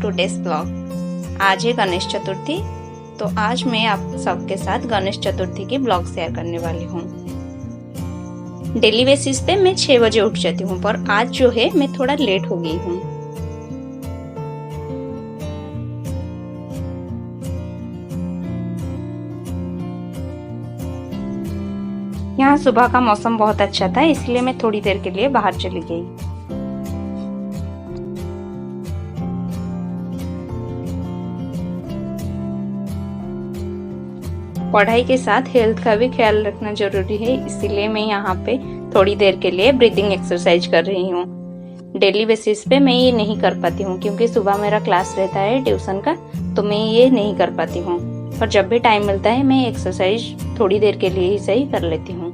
Today's blog. आज है गणेश चतुर्थी, तो आज मैं आप सबके साथ गणेश चतुर्थी की ब्लॉग शेयर करने वाली हूँ। डेली बेसिस पे मैं 6 बजे उठ जाती हूँ, पर आज जो है मैं थोड़ा लेट हो गई हूँ। यहाँ सुबह का मौसम बहुत अच्छा था, इसलिए मैं थोड़ी देर के लिए बाहर चली गई। पढ़ाई के साथ हेल्थ का भी ख्याल रखना जरूरी है, इसीलिए मैं यहाँ पे थोड़ी देर के लिए ब्रीदिंग एक्सरसाइज कर रही हूँ। डेली बेसिस पे मैं ये नहीं कर पाती हूँ, क्योंकि सुबह मेरा क्लास रहता है ट्यूशन का, तो मैं ये नहीं कर पाती हूँ। पर जब भी टाइम मिलता है मैं एक्सरसाइज थोड़ी देर के लिए ही सही कर लेती हूँ।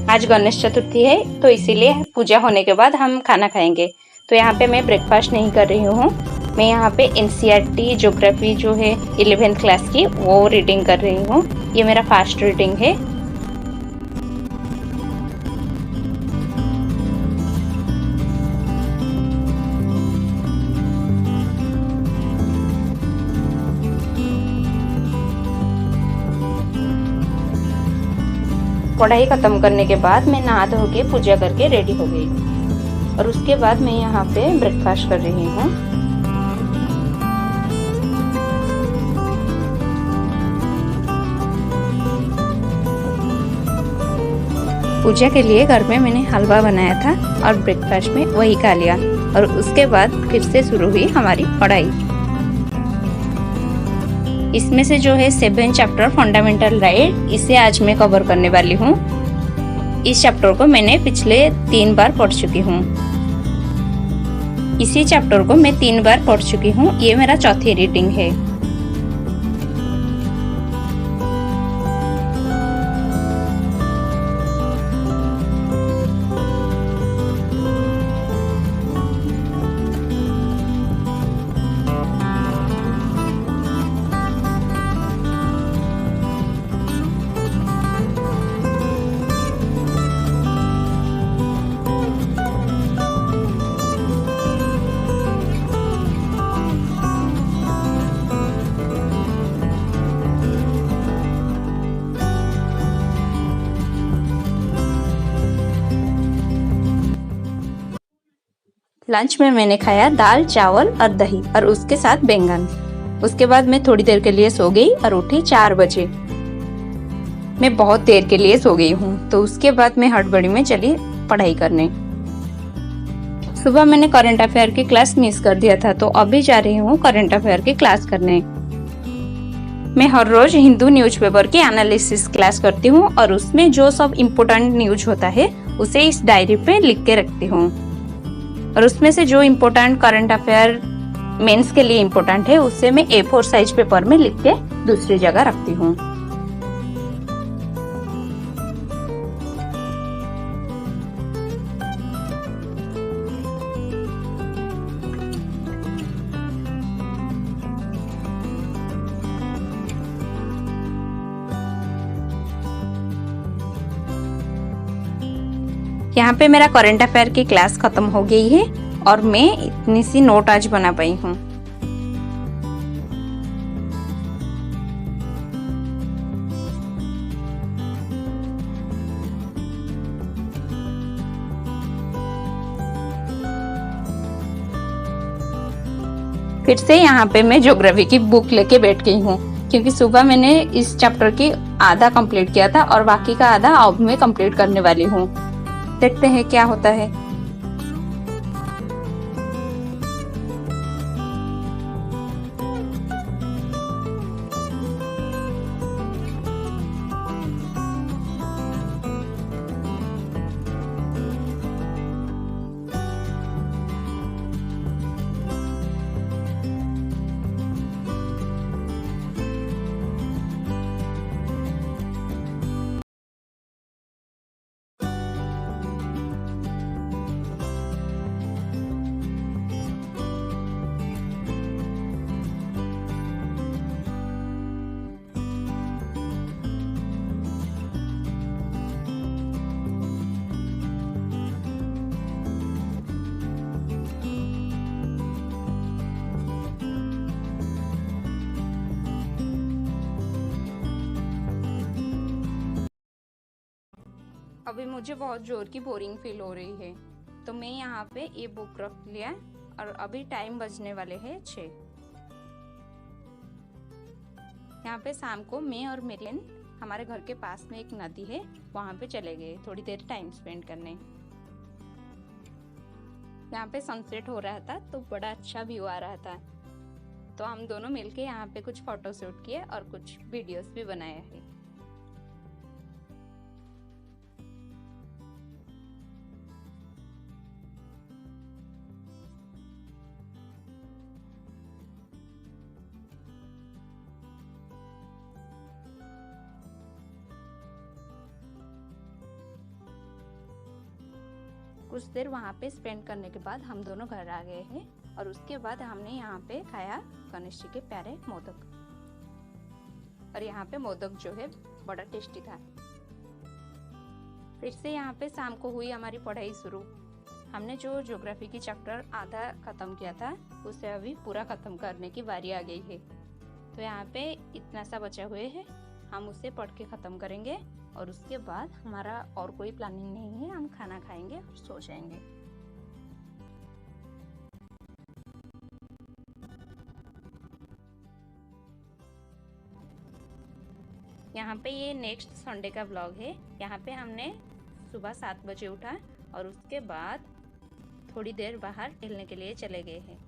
आज गणेश चतुर्थी है, तो इसीलिए पूजा होने के बाद हम खाना खाएंगे। तो यहाँ पे मैं ब्रेकफास्ट नहीं कर रही हूँ, मैं यहाँ पे एनसीईआरटी ज्योग्राफी जो है 11th क्लास की वो रीडिंग कर रही हूँ। ये मेरा फास्ट रीडिंग है। पढ़ाई खत्म करने के बाद मैं नहा धो के पूजा करके रेडी हो गई, और उसके बाद मैं यहाँ पे ब्रेकफास्ट कर रही हूँ। पूजा के लिए घर में मैंने हलवा बनाया था और ब्रेकफास्ट में वही खा लिया, और उसके बाद फिर से शुरू हुई हमारी पढ़ाई। इसमें से जो है 7 चैप्टर फंडामेंटल राइट, इसे आज मैं कवर करने वाली हूँ। इस चैप्टर को मैंने पिछले 3 बार पढ़ चुकी हूँ। इसी चैप्टर को मैं 3 बार पढ़ चुकी हूँ। ये मेरा चौथी रीडिंग है। लंच में मैंने खाया दाल चावल और दही, और उसके साथ बैंगन। उसके बाद मैं थोड़ी देर के लिए सो गई और उठी 4 बजे। मैं बहुत देर के लिए सो गई हूँ, तो उसके बाद मैं हड़बड़ी में चली पढ़ाई करने। सुबह मैंने करंट अफेयर की क्लास मिस कर दिया था, तो अभी जा रही हूँ करंट अफेयर की क्लास करने। मैं हर रोज हिंदू न्यूज़पेपर की एनालिसिस क्लास करती हूँ, और उसमें जो सब इम्पोर्टेंट न्यूज होता है उसे इस डायरी पे लिख के रखती हूँ, और उसमें से जो इम्पोर्टेंट करंट अफेयर मेंस के लिए इम्पोर्टेंट है उसे मैं A4 साइज पेपर में लिख के दूसरी जगह रखती हूँ। यहाँ पे मेरा करंट अफेयर की क्लास खत्म हो गई है, और मैं इतनी सी नोट आज बना पाई हूँ। फिर से यहाँ पे मैं ज्योग्राफी की बुक लेके बैठ गई हूँ, क्योंकि सुबह मैंने इस चैप्टर की आधा कंप्लीट किया था और बाकी का आधा अब मैं कंप्लीट करने वाली हूँ। देखते हैं क्या होता है। अभी मुझे बहुत जोर की बोरिंग फील हो रही है, तो मैं यहाँ पे ये बुक रख लिया और अभी टाइम बजने वाले हैं 6। यहाँ पे शाम को मैं और मेरियन हमारे घर के पास में एक नदी है, वहाँ पे चले गए थोड़ी देर टाइम स्पेंड करने। यहाँ पे सनसेट हो रहा था तो बड़ा अच्छा व्यू आ रहा था, तो हम दोनों मिलके यहाँ पे कुछ फोटो शूट किए और कुछ वीडियोस भी बनाए हैं। कुछ देर वहाँ पे स्पेंड करने के बाद हम दोनों घर आ गए हैं और उसके बाद हमने यहाँ पे खाया गणेश जी के प्यारे मोदक, और यहाँ पे मोदक जो है बड़ा टेस्टी था। फिर से यहाँ पे शाम को हुई हमारी पढ़ाई शुरू। हमने जो ज्योग्राफी की चैप्टर आधा खत्म किया था उसे अभी पूरा खत्म करने की बारी आ गई है। तो यहाँ पे इतना सा बचा हुए है, हम उसे पढ़ के ख़त्म करेंगे और उसके बाद हमारा और कोई प्लानिंग नहीं है, हम खाना खाएंगे और सो जाएंगे। यहाँ पे ये नेक्स्ट संडे का व्लॉग है। यहाँ पे हमने सुबह 7 बजे उठा और उसके बाद थोड़ी देर बाहर टहलने के लिए चले गए हैं।